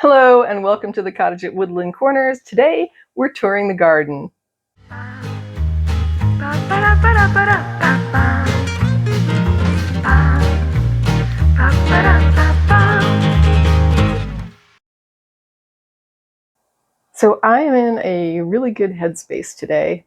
Hello and welcome to the cottage at Woodland Corners. Today we're touring the garden. So I am in a really good headspace today.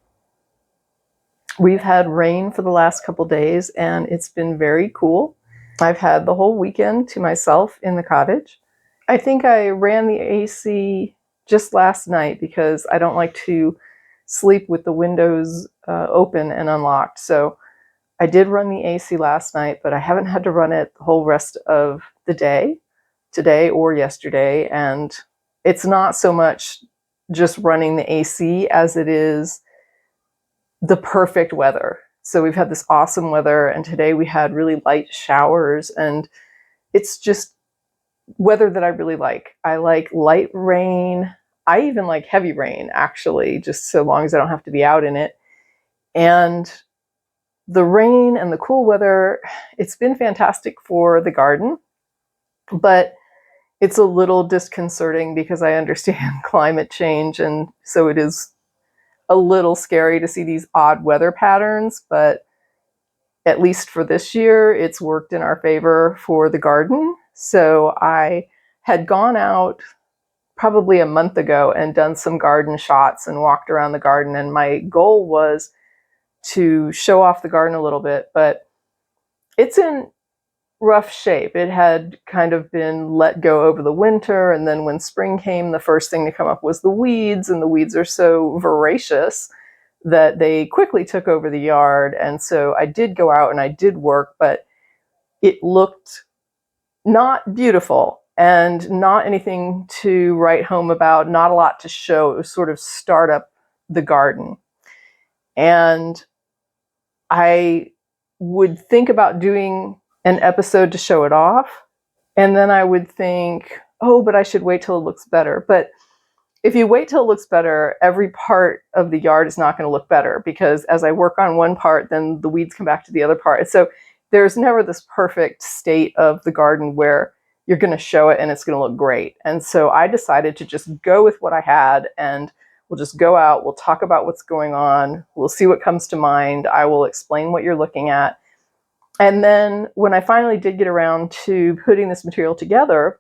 We've had rain for the last couple days and it's been very cool. I've had the whole weekend to myself in the cottage. I think I ran the AC just last night because I don't like to sleep with the windows open and unlocked. So I did run the AC last night, but I haven't had to run it the whole rest of the day, today or yesterday. And it's not so much just running the AC as it is the perfect weather. So we've had this awesome weather, and today we had really light showers, and it's just weather that I really like. I like light rain. I even like heavy rain, actually, just so long as I don't have to be out in it. And the rain and the cool weather, it's been fantastic for the garden, but it's a little disconcerting because I understand climate change, and so it is a little scary to see these odd weather patterns, but at least for this year, it's worked in our favor for the garden. So I had gone out probably a month ago and done some garden shots and walked around the garden, and my goal was to show off the garden a little bit, but it's in rough shape. It had kind of been let go over the winter, and then when spring came, the first thing to come up was the weeds, and the weeds are so voracious that they quickly took over the yard. And so I did go out and I did work, but it looked not beautiful and not anything to write home about, not a lot to show. It was sort of start up the garden. And I would think about doing an episode to show it off. And then I would think, oh, but I should wait till it looks better. But if you wait till it looks better, every part of the yard is not going to look better, because as I work on one part, then the weeds come back to the other part. So there's never this perfect state of the garden where you're going to show it and it's going to look great. And so I decided to just go with what I had, and we'll just go out, we'll talk about what's going on, we'll see what comes to mind, I will explain what you're looking at. And then when I finally did get around to putting this material together,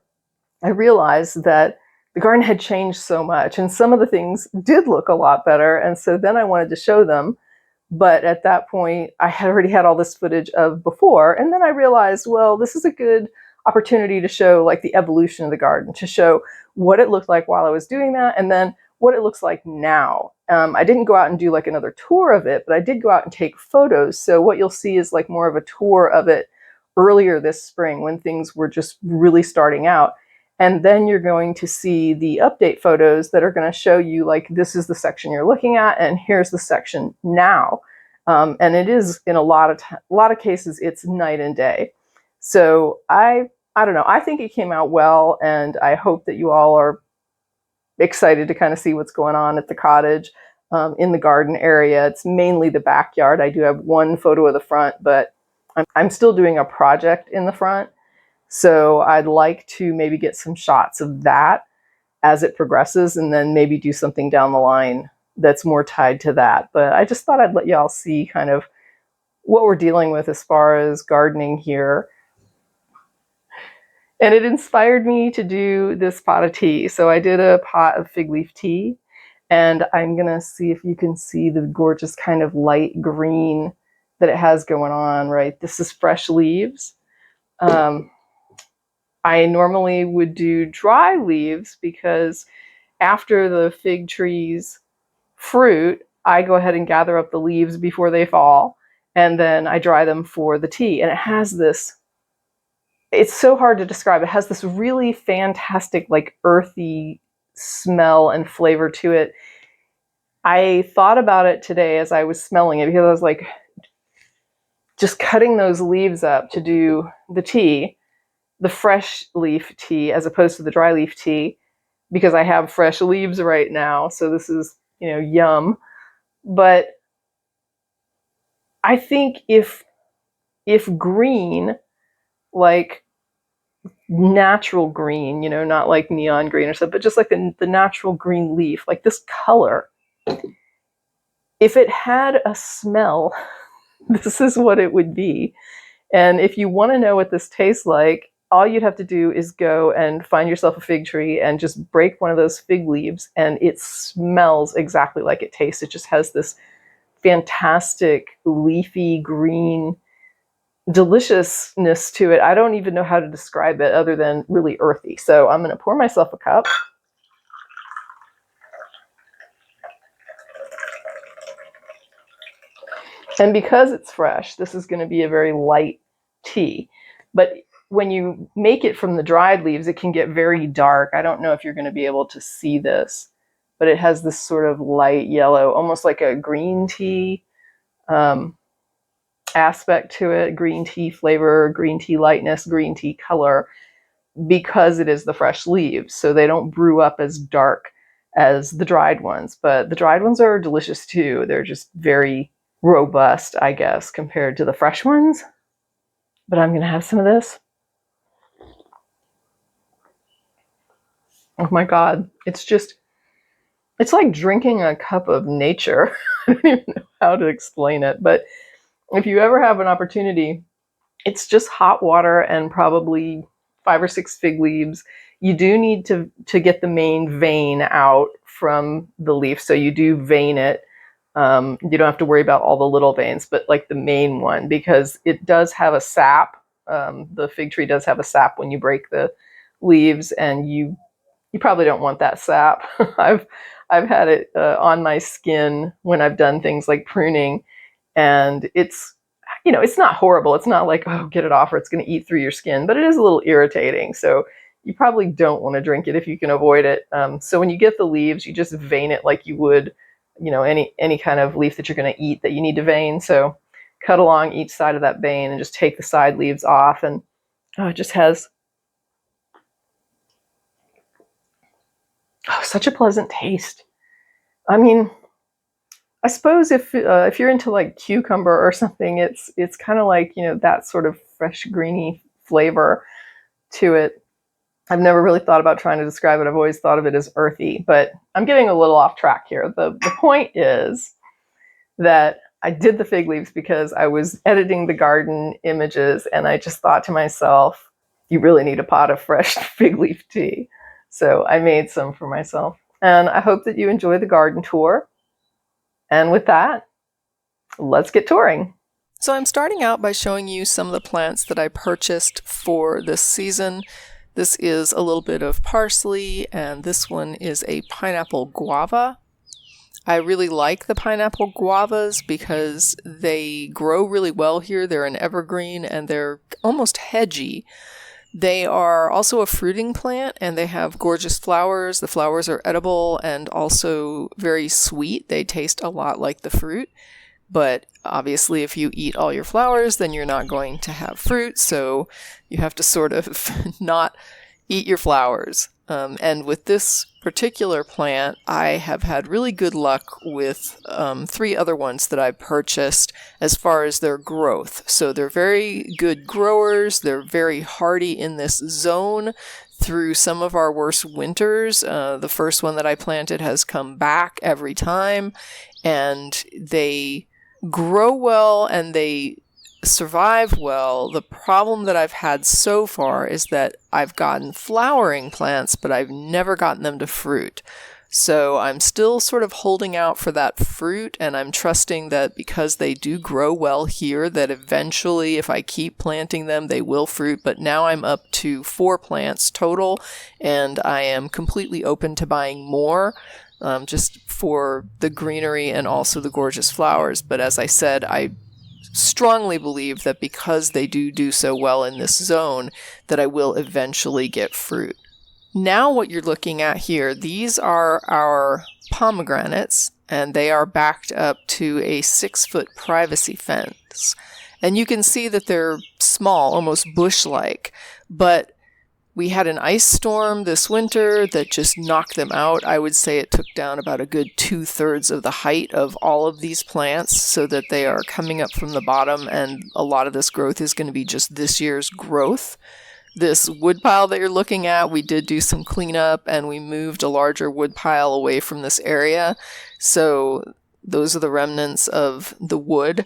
I realized that the garden had changed so much, and some of the things did look a lot better. And so then I wanted to show them. But at that point, I had already had all this footage of before. And then I realized, well, this is a good opportunity to show like the evolution of the garden, to show what it looked like while I was doing that, and then what it looks like now. I didn't go out and do like another tour of it, but I did go out and take photos. So what you'll see is like more of a tour of it earlier this spring when things were just really starting out. And then you're going to see the update photos that are going to show you like, this is the section you're looking at, and here's the section now. And it is, in a lot of cases, it's night and day. So I don't know. I think it came out well, and I hope that you all are excited to kind of see what's going on at the cottage. In the garden area, it's mainly the backyard. I do have one photo of the front, but I'm still doing a project in the front. So I'd like to maybe get some shots of that as it progresses, and then maybe do something down the line that's more tied to that. But I just thought I'd let y'all see kind of what we're dealing with as far as gardening here. And it inspired me to do this pot of tea. So I did a pot of fig leaf tea, and I'm gonna see if you can see the gorgeous kind of light green that it has going on, right? This is fresh leaves. I normally would do dry leaves because after the fig trees fruit, I go ahead and gather up the leaves before they fall, and then I dry them for the tea. And it has this, it's so hard to describe. It has this really fantastic, like earthy smell and flavor to it. I thought about it today as I was smelling it, because I was like, just cutting those leaves up to do the tea, the fresh leaf tea as opposed to the dry leaf tea, because I have fresh leaves right now. So this is, yum. But I think if green, like natural green, not like neon green or something, but just like the natural green leaf, like this color. If it had a smell, this is what it would be. And if you want to know what this tastes like, all you'd have to do is go and find yourself a fig tree and just break one of those fig leaves, and it smells exactly like it tastes. It just has this fantastic leafy green deliciousness to it. I don't even know how to describe it other than really earthy. So I'm going to pour myself a cup. And because it's fresh, this is going to be a very light tea. But when you make it from the dried leaves, it can get very dark. I don't know if you're going to be able to see this, but it has this sort of light yellow, almost like a green tea aspect to it, green tea flavor, green tea lightness, green tea color, because it is the fresh leaves. So they don't brew up as dark as the dried ones. But the dried ones are delicious too. They're just very robust, I guess, compared to the fresh ones. But I'm going to have some of this. Oh my God. It's like drinking a cup of nature. I don't even know how to explain it. But if you ever have an opportunity, it's just hot water and probably 5 or 6 fig leaves. You do need to get the main vein out from the leaf. So you do vein it. You don't have to worry about all the little veins, but like the main one, because it does have a sap. The fig tree does have a sap when you break the leaves, and you probably don't want that sap. I've had it on my skin when I've done things like pruning, and it's not horrible. It's not like, oh, get it off or it's going to eat through your skin, but it is a little irritating. So you probably don't want to drink it if you can avoid it. So when you get the leaves, you just vein it like you would any kind of leaf that you're going to eat that you need to vein. So cut along each side of that vein and just take the side leaves off, and it just has such a pleasant taste. I mean, I suppose if you're into like cucumber or something, it's kind of like that sort of fresh greeny flavor to it. I've never really thought about trying to describe it. I've always thought of it as earthy, but I'm getting a little off track here. The point is that I did the fig leaves because I was editing the garden images, and I just thought to myself, you really need a pot of fresh fig leaf tea. So I made some for myself. And I hope that you enjoy the garden tour. And with that, let's get touring. So I'm starting out by showing you some of the plants that I purchased for this season. This is a little bit of parsley, and this one is a pineapple guava. I really like the pineapple guavas because they grow really well here. They're an evergreen and they're almost hedgy. They are also a fruiting plant, and they have gorgeous flowers. The flowers are edible and also very sweet. They taste a lot like the fruit. But obviously, if you eat all your flowers, then you're not going to have fruit. So you have to sort of not eat your flowers. And with this particular plant, I have had really good luck with 3 other ones that I purchased as far as their growth. So they're very good growers. They're very hardy in this zone through some of our worst winters. The first one that I planted has come back every time, and they grow well and they survive well. The problem that I've had so far is that I've gotten flowering plants, but I've never gotten them to fruit. So I'm still sort of holding out for that fruit, and I'm trusting that because they do grow well here, that eventually if I keep planting them, they will fruit. But now I'm up to 4 plants total, and I am completely open to buying more. Just for the greenery and also the gorgeous flowers. But as I said, I strongly believe that because they do so well in this zone, that I will eventually get fruit. Now what you're looking at here, these are our pomegranates, and they are backed up to a 6-foot privacy fence. And you can see that they're small, almost bush-like, but we had an ice storm this winter that just knocked them out. I would say it took down about a good 2/3 of the height of all of these plants, so that they are coming up from the bottom, and a lot of this growth is going to be just this year's growth. This wood pile that you're looking at, we did do some cleanup and we moved a larger wood pile away from this area. So those are the remnants of the wood.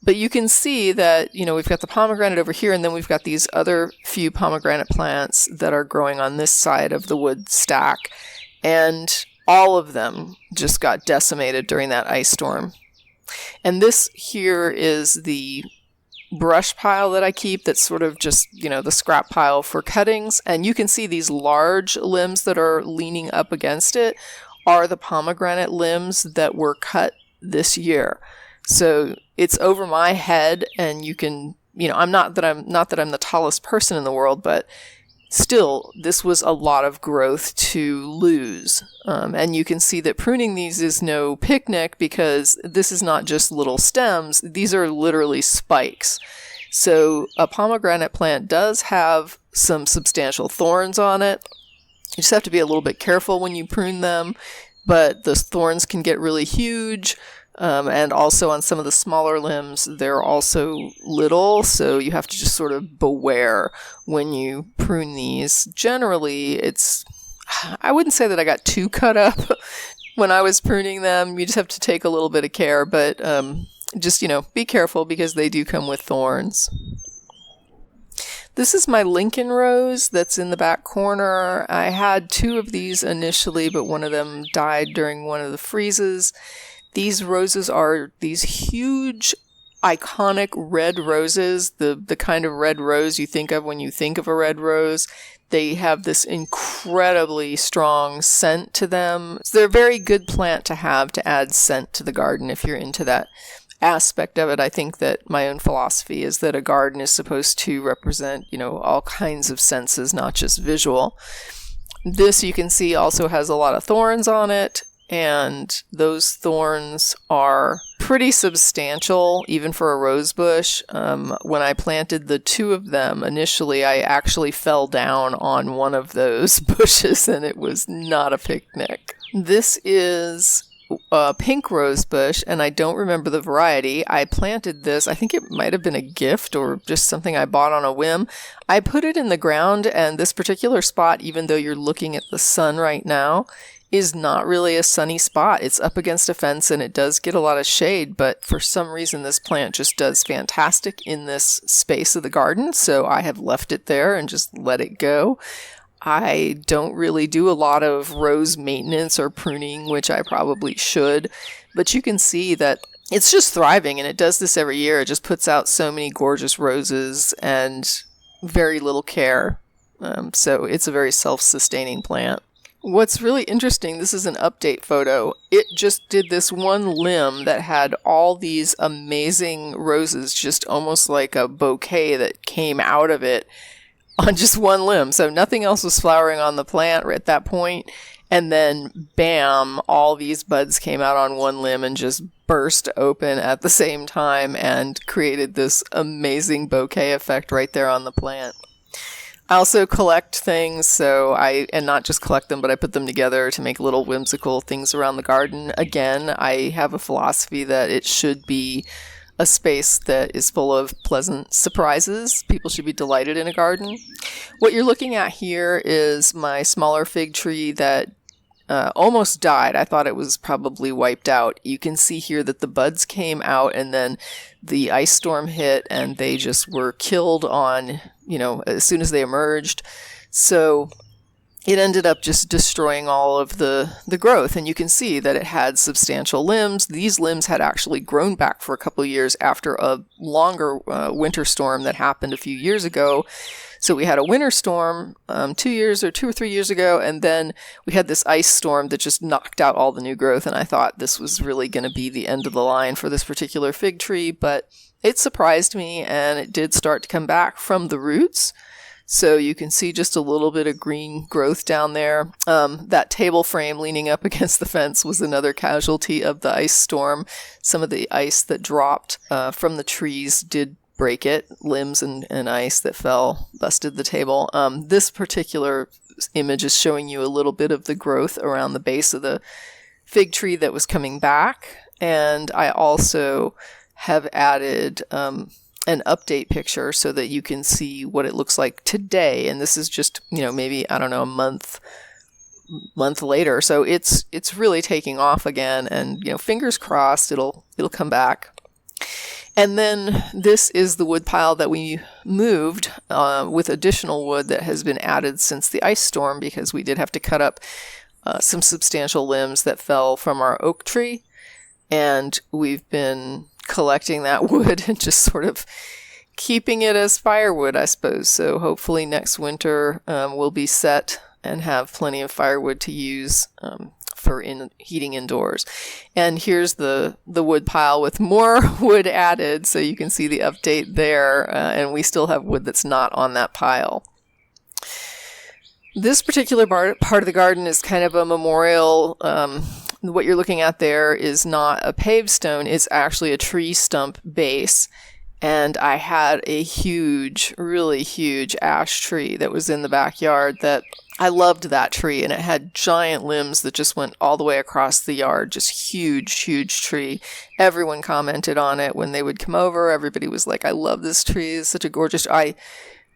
But you can see that, we've got the pomegranate over here, and then we've got these other few pomegranate plants that are growing on this side of the wood stack. And all of them just got decimated during that ice storm. And this here is the brush pile that I keep that's sort of just, the scrap pile for cuttings. And you can see these large limbs that are leaning up against it are the pomegranate limbs that were cut this year. So it's over my head, and you can, I'm not that I'm the tallest person in the world, but still, this was a lot of growth to lose. And you can see that pruning these is no picnic, because this is not just little stems. These are literally spikes. So a pomegranate plant does have some substantial thorns on it. You just have to be a little bit careful when you prune them, but the thorns can get really huge. And also on some of the smaller limbs, they're also little, so you have to just sort of beware when you prune these. Generally, I wouldn't say that I got too cut up when I was pruning them. You just have to take a little bit of care, but just, be careful, because they do come with thorns. This is my Lincoln rose that's in the back corner. I had 2 of these initially, but one of them died during one of the freezes. These roses are these huge, iconic red roses, the kind of red rose you think of when you think of a red rose. They have this incredibly strong scent to them. So they're a very good plant to have to add scent to the garden if you're into that aspect of it. I think that my own philosophy is that a garden is supposed to represent, all kinds of senses, not just visual. This, you can see, also has a lot of thorns on it. And those thorns are pretty substantial, even for a rose bush. When I planted the 2 of them initially, I actually fell down on one of those bushes, and it was not a picnic. This is a pink rose bush, and I don't remember the variety. I planted this, I think it might have been a gift or just something I bought on a whim. I put it in the ground, and this particular spot, even though you're looking at the sun right now, is not really a sunny spot. It's up against a fence and it does get a lot of shade, but for some reason this plant just does fantastic in this space of the garden, so I have left it there and just let it go. I don't really do a lot of rose maintenance or pruning, which I probably should, but you can see that it's just thriving, and it does this every year. It just puts out so many gorgeous roses and very little care. So it's a very self-sustaining plant. What's really interesting, this is an update photo. It just did this one limb that had all these amazing roses, just almost like a bouquet that came out of it on just one limb. So nothing else was flowering on the plant at that point. And then, bam, all these buds came out on one limb and just burst open at the same time and created this amazing bouquet effect right there on the plant. I also collect things, and not just collect them, but I put them together to make little whimsical things around the garden. Again, I have a philosophy that it should be a space that is full of pleasant surprises. People should be delighted in a garden. What you're looking at here is my smaller fig tree that almost died. I thought it was probably wiped out. You can see here that the buds came out and then the ice storm hit and they just were killed on, as soon as they emerged. So it ended up just destroying all of the growth. And you can see that it had substantial limbs. These limbs had actually grown back for a couple of years after a longer winter storm that happened a few years ago. So we had a winter storm 2 or 3 years ago, and then we had this ice storm that just knocked out all the new growth, and I thought this was really going to be the end of the line for this particular fig tree, but it surprised me, and it did start to come back from the roots. So you can see just a little bit of green growth down there. That table frame leaning up against the fence was another casualty of the ice storm. Some of the ice that dropped from the trees did break it. Limbs and ice that fell busted the table. This particular image is showing you a little bit of the growth around the base of the fig tree that was coming back. And I also have added an update picture so that you can see what it looks like today. And this is just, maybe, I don't know, a month later. So it's really taking off again, and fingers crossed it'll come back. And then this is the wood pile that we moved with additional wood that has been added since the ice storm, because we did have to cut up some substantial limbs that fell from our oak tree. And we've been collecting that wood and just sort of keeping it as firewood, I suppose. So hopefully next winter we'll be set and have plenty of firewood to use for heating indoors. And here's the wood pile with more wood added, so you can see the update there, and we still have wood that's not on that pile. This particular part of the garden is kind of a memorial. What you're looking at there is not a paved stone, it's actually a tree stump base. And I had a huge, really huge ash tree that was in the backyard that I loved that tree, and it had giant limbs that just went all the way across the yard. Just huge, huge tree. Everyone commented on it when they would come over. Everybody was like, I love this tree. It's such a gorgeous tree.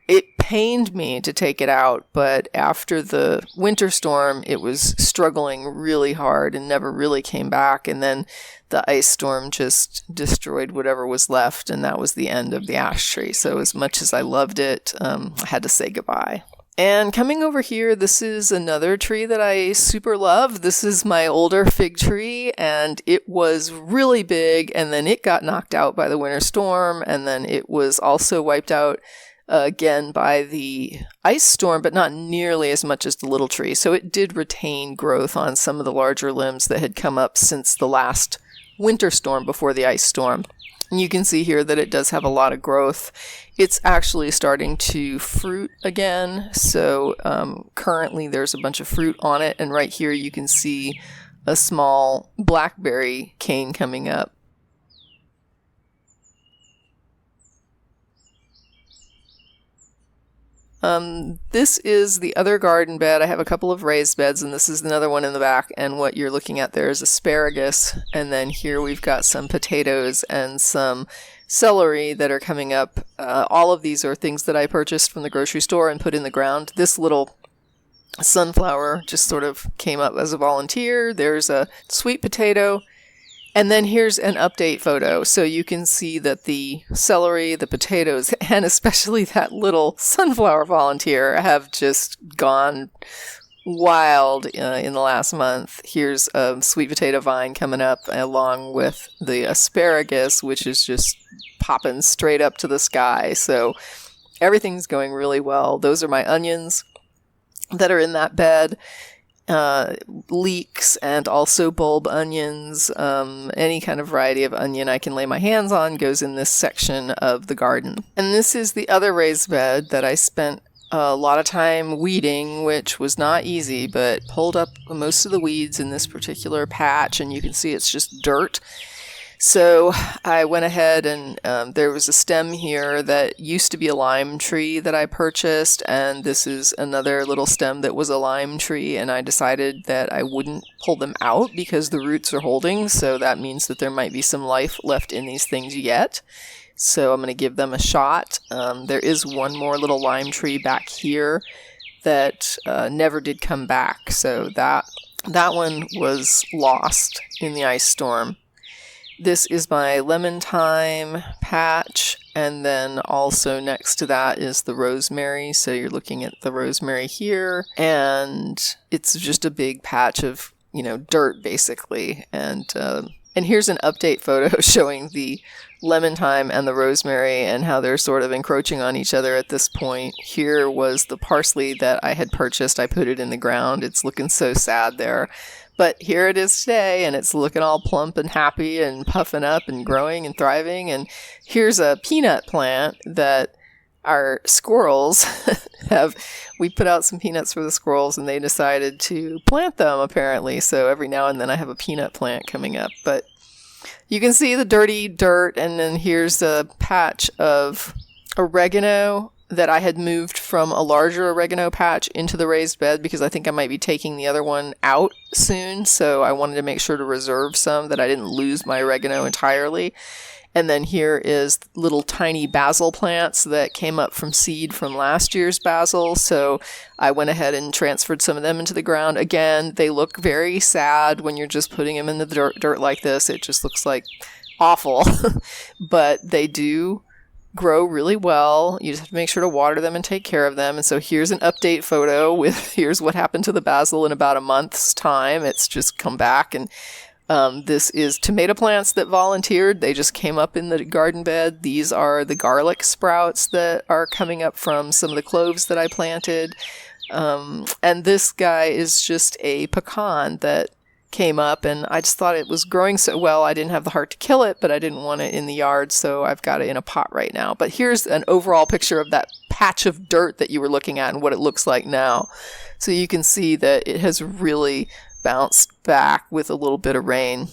It pained me to take it out, but after the winter storm, it was struggling really hard and never really came back. And then the ice storm just destroyed whatever was left, and that was the end of the ash tree. So as much as I loved it, I had to say goodbye. And coming over here, this is another tree that I super love. This is my older fig tree, and it was really big, and then it got knocked out by the winter storm, and then it was also wiped out again by the ice storm, but not nearly as much as the little tree. So it did retain growth on some of the larger limbs that had come up since the last winter storm before the ice storm. And you can see here that it does have a lot of growth. It's actually starting to fruit again. So currently there's a bunch of fruit on it. And right here you can see a small blackberry cane coming up. This is the other garden bed. I have a couple of raised beds, and this is another one in the back. And what you're looking at there is asparagus. And then here we've got some potatoes and some celery that are coming up. All of these are things that I purchased from the grocery store and put in the ground. This little sunflower just sort of came up as a volunteer. There's a sweet potato. And then here's an update photo, so you can see that the celery, the potatoes, and especially that little sunflower volunteer have just gone wild in the last month. Here's a sweet potato vine coming up along with the asparagus, which is just popping straight up to the sky. So everything's going really well. Those are my onions that are in that bed. Leeks and also bulb onions, any kind of variety of onion I can lay my hands on goes in this section of the garden. And this is the other raised bed that I spent a lot of time weeding, which was not easy, but pulled up most of the weeds in this particular patch, and you can see it's just dirt. So I went ahead and there was a stem here that used to be a lime tree that I purchased, and this is another little stem that was a lime tree, and I decided that I wouldn't pull them out because the roots are holding, so that means that there might be some life left in these things yet. So I'm going to give them a shot. There is one more little lime tree back here that never did come back, so that one was lost in the ice storm. This is my lemon thyme patch, and then also next to that is the rosemary. So you're looking at the rosemary here, and it's just a big patch of, dirt basically. And here's an update photo showing the lemon thyme and the rosemary and how they're sort of encroaching on each other at this point. Here was the parsley that I had purchased. I put it in the ground. It's looking so sad there. But here it is today, and it's looking all plump and happy and puffing up and growing and thriving. And here's a peanut plant that our squirrels we put out some peanuts for the squirrels, and they decided to plant them, apparently. So every now and then I have a peanut plant coming up. But you can see the dirty dirt, and then here's a patch of oregano that I had moved from a larger oregano patch into the raised bed because I think I might be taking the other one out soon. So I wanted to make sure to reserve some that I didn't lose my oregano entirely. And then here is little tiny basil plants that came up from seed from last year's basil. So I went ahead and transferred some of them into the ground. Again, they look very sad when you're just putting them in the dirt like this. It just looks like awful. But they do grow really well. You just have to make sure to water them and take care of them. And so here's an update photo with here's what happened to the basil in about a month's time. It's just come back, and this is tomato plants that volunteered. They just came up in the garden bed. These are the garlic sprouts that are coming up from some of the cloves that I planted. And this guy is just a pecan that came up, and I just thought it was growing so well. I didn't have the heart to kill it, but I didn't want it in the yard, so I've got it in a pot right now. But here's an overall picture of that patch of dirt that you were looking at and what it looks like now. So you can see that it has really bounced back with a little bit of rain.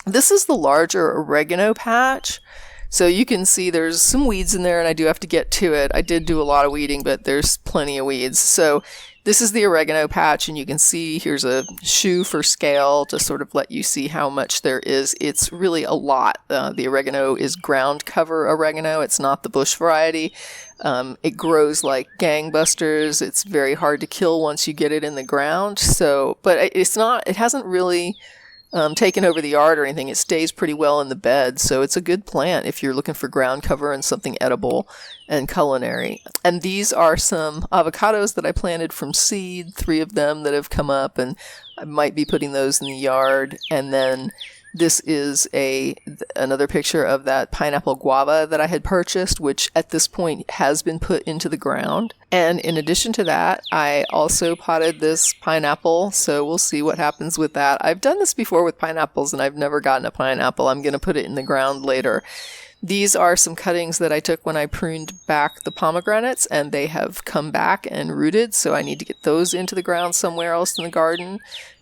This is the larger oregano patch. So you can see there's some weeds in there, and I do have to get to it. I did do a lot of weeding, but there's plenty of weeds. So this is the oregano patch, and you can see here's a shoe for scale to sort of let you see how much there is. It's really a lot. The oregano is ground cover oregano. It's not the bush variety. It grows like gangbusters. It's very hard to kill once you get it in the ground. So, but it hasn't really taken over the yard or anything. It stays pretty well in the bed. So it's a good plant if you're looking for ground cover and something edible and culinary. And these are some avocados that I planted from seed, 3 of them that have come up, and I might be putting those in the yard. And then this is another picture of that pineapple guava that I had purchased, which at this point has been put into the ground. And in addition to that, I also potted this pineapple, so we'll see what happens with that. I've done this before with pineapples, and I've never gotten a pineapple. I'm going to put it in the ground later. These are some cuttings that I took when I pruned back the pomegranates, and they have come back and rooted, so I need to get those into the ground somewhere else in the garden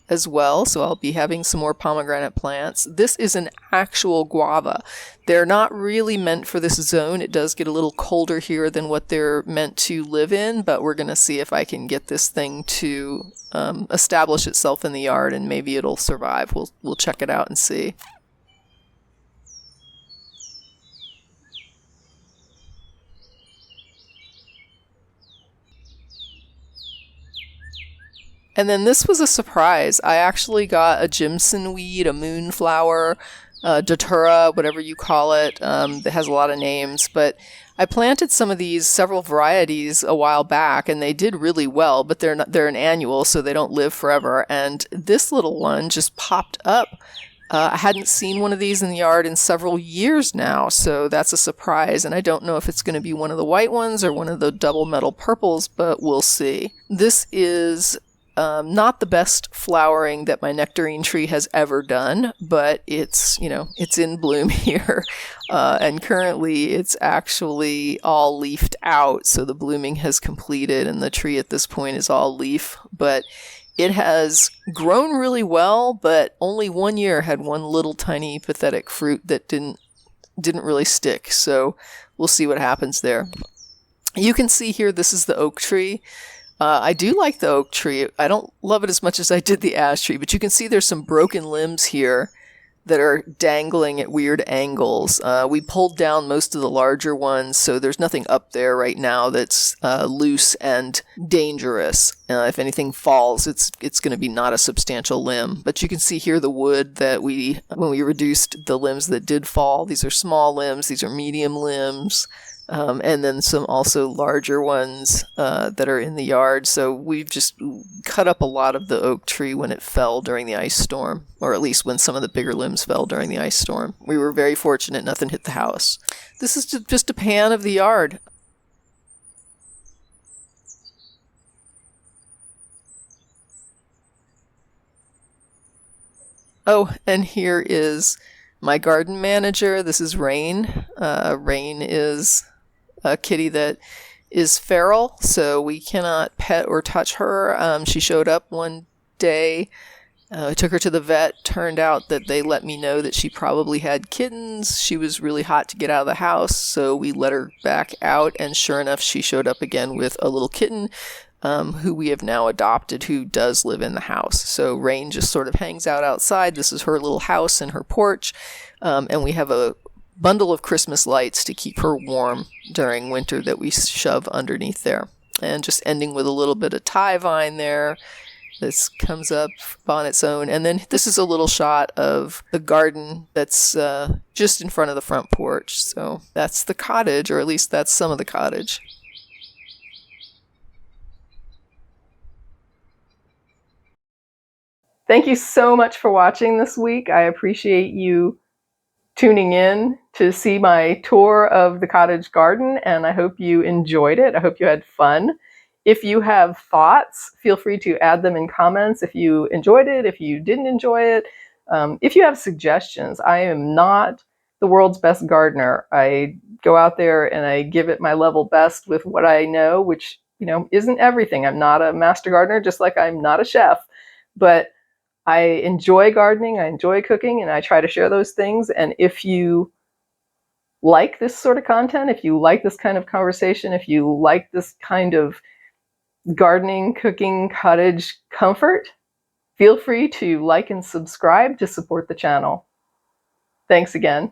as well. So I'll be having some more pomegranate plants. This is an actual guava. They're not really meant for this zone. It does get a little colder here than what they're meant to live in, but we're going to see if I can get this thing to establish itself in the yard, and maybe it'll survive. We'll check it out and see. And then this was a surprise. I actually got a Jimson weed, a moonflower, datura, whatever you call it. It has a lot of names, but I planted some of these, several varieties, a while back, and they did really well, but they're an annual, so they don't live forever. And this little one just popped up. I hadn't seen one of these in the yard in several years now, so that's a surprise. And I don't know if it's going to be one of the white ones or one of the double metal purples, but we'll see. This is not the best flowering that my nectarine tree has ever done, but it's in bloom here. And currently it's actually all leafed out. So the blooming has completed and the tree at this point is all leaf, but it has grown really well, but only one year had one little tiny pathetic fruit that didn't really stick. So we'll see what happens there. You can see here, this is the oak tree. I do like the oak tree. I don't love it as much as I did the ash tree, but you can see there's some broken limbs here that are dangling at weird angles. We pulled down most of the larger ones, so there's nothing up there right now that's loose and dangerous. If anything falls, it's going to be not a substantial limb. But you can see here the wood that when we reduced the limbs that did fall. These are small limbs. These are medium limbs. And then some also larger ones that are in the yard. So we've just cut up a lot of the oak tree when it fell during the ice storm, or at least when some of the bigger limbs fell during the ice storm. We were very fortunate nothing hit the house. This is just a pan of the yard. Oh, and here is my garden manager. This is Rain. Rain is a kitty that is feral, so we cannot pet or touch her. She showed up one day I took her to the vet. Turned out that they let me know that she probably had kittens. She was really hot to get out of the house, so we let her back out, and sure enough, she showed up again with a little kitten who we have now adopted, who does live in the house. So Rain just sort of hangs out outside. This is her little house and her porch, and we have a bundle of Christmas lights to keep her warm during winter that we shove underneath there. And just ending with a little bit of tie vine there. This comes up on its own. And then this is a little shot of the garden that's just in front of the front porch. So that's the cottage, or at least that's some of the cottage. Thank you so much for watching this week. I appreciate you tuning in to see my tour of the cottage garden, and I hope you enjoyed it. I hope you had fun. If you have thoughts, feel free to add them in comments if you enjoyed it, if you didn't enjoy it. If you have suggestions, I am not the world's best gardener. I go out there and I give it my level best with what I know, which, isn't everything. I'm not a master gardener, just like I'm not a chef, but I enjoy gardening, I enjoy cooking, and I try to share those things. And if you like this sort of content, if you like this kind of conversation, if you like this kind of gardening, cooking, cottage comfort, feel free to like and subscribe to support the channel. Thanks again.